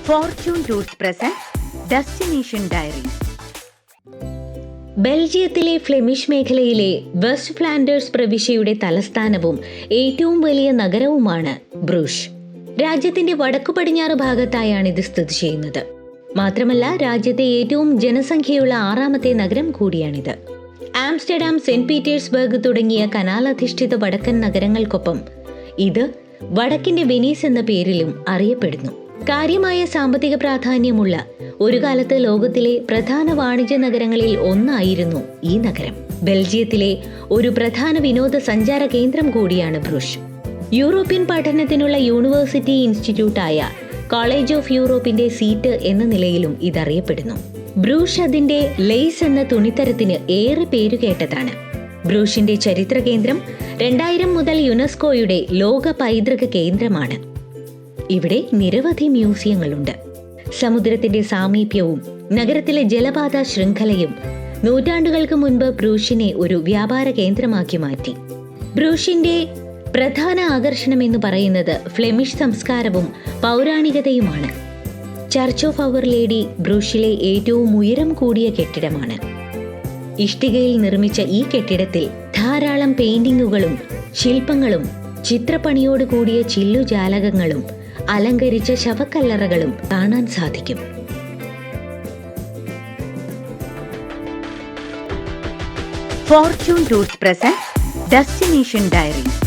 Fortune tours presents destination diaries. ബെൽജിയത്തിലെ Flemish മേഖലയിലെ West Flanders പ്രവിശ്യയുടെ തലസ്ഥാനവും ഏറ്റവും വലിയ നഗരവുമാണ് ബ്രൂഷ്. രാജ്യത്തിന്റെ വടക്കു പടിഞ്ഞാറ് ഭാഗത്തായാണ് ഇത് സ്ഥിതി ചെയ്യുന്നത്. മാത്രമല്ല, രാജ്യത്തെ ഏറ്റവും ജനസംഖ്യയുള്ള 6ാമത്തെ നഗരം കൂടിയാണിത്. ആംസ്റ്റർഡാം, സെന്റ് പീറ്റേഴ്സ്ബർഗ് തുടങ്ങിയ കനാലധിഷ്ഠിത വടക്കൻ നഗരങ്ങൾക്കൊപ്പം ഇത് വടക്കിന്റെ വെനീസ് എന്ന പേരിലും അറിയപ്പെടുന്നു. കാര്യമായ സാമ്പത്തിക പ്രാധാന്യമുള്ള ഒരു കാലത്ത് ലോകത്തിലെ പ്രധാന വാണിജ്യ നഗരങ്ങളിൽ ഒന്നായിരുന്നു ഈ നഗരം. ബെൽജിയത്തിലെ ഒരു പ്രധാന വിനോദസഞ്ചാര കേന്ദ്രം കൂടിയാണ് ബ്രൂഷ്. യൂറോപ്യൻ പഠനത്തിനുള്ള യൂണിവേഴ്സിറ്റി ഇൻസ്റ്റിറ്റ്യൂട്ടായ കോളേജ് ഓഫ് യൂറോപ്പിന്റെ സീറ്റ് എന്ന നിലയിലും ഇതറിയപ്പെടുന്നു. ബ്രൂഷ് അതിന്റെ ലെയ്സ് എന്ന തുണിത്തരത്തിന് ഏറെ പേരുകേട്ടതാണ്. ബ്രൂഷിന്റെ ചരിത്ര കേന്ദ്രം 2000 മുതൽ യുനെസ്കോയുടെ ലോക പൈതൃക കേന്ദ്രമാണ്. ഇവിടെ നിരവധി മ്യൂസിയങ്ങളുണ്ട്. സമുദ്രത്തിന്റെ സാമീപ്യവും നഗരത്തിലെ ജലപാത ശൃംഖലയും നൂറ്റാണ്ടുകൾക്ക് മുൻപ് ബ്രൂഷിനെ ഒരു വ്യാപാര കേന്ദ്രമാക്കി മാറ്റി. ബ്രൂഷിന്റെ പ്രധാന ആകർഷണം എന്ന് പറയുന്നത് ഫ്ലെമിഷ് സംസ്കാരവും പൗരാണികതയുമാണ്. ചർച്ച് ഓഫ് അവർ ലേഡി ബ്രൂഷിലെ ഏറ്റവും ഉയരം കൂടിയ കെട്ടിടമാണ്. ഇഷ്ടികയിൽ നിർമ്മിച്ച ഈ കെട്ടിടത്തിൽ ധാരാളം പെയിന്റിങ്ങുകളും ശില്പങ്ങളും ചിത്രപ്പണിയോട് കൂടിയ ചില്ലുജാലകങ്ങളും അലങ്കരിച്ച ശവക്കല്ലറകളും കാണാൻ സാധിക്കും. Fortune tours presents destination diaries.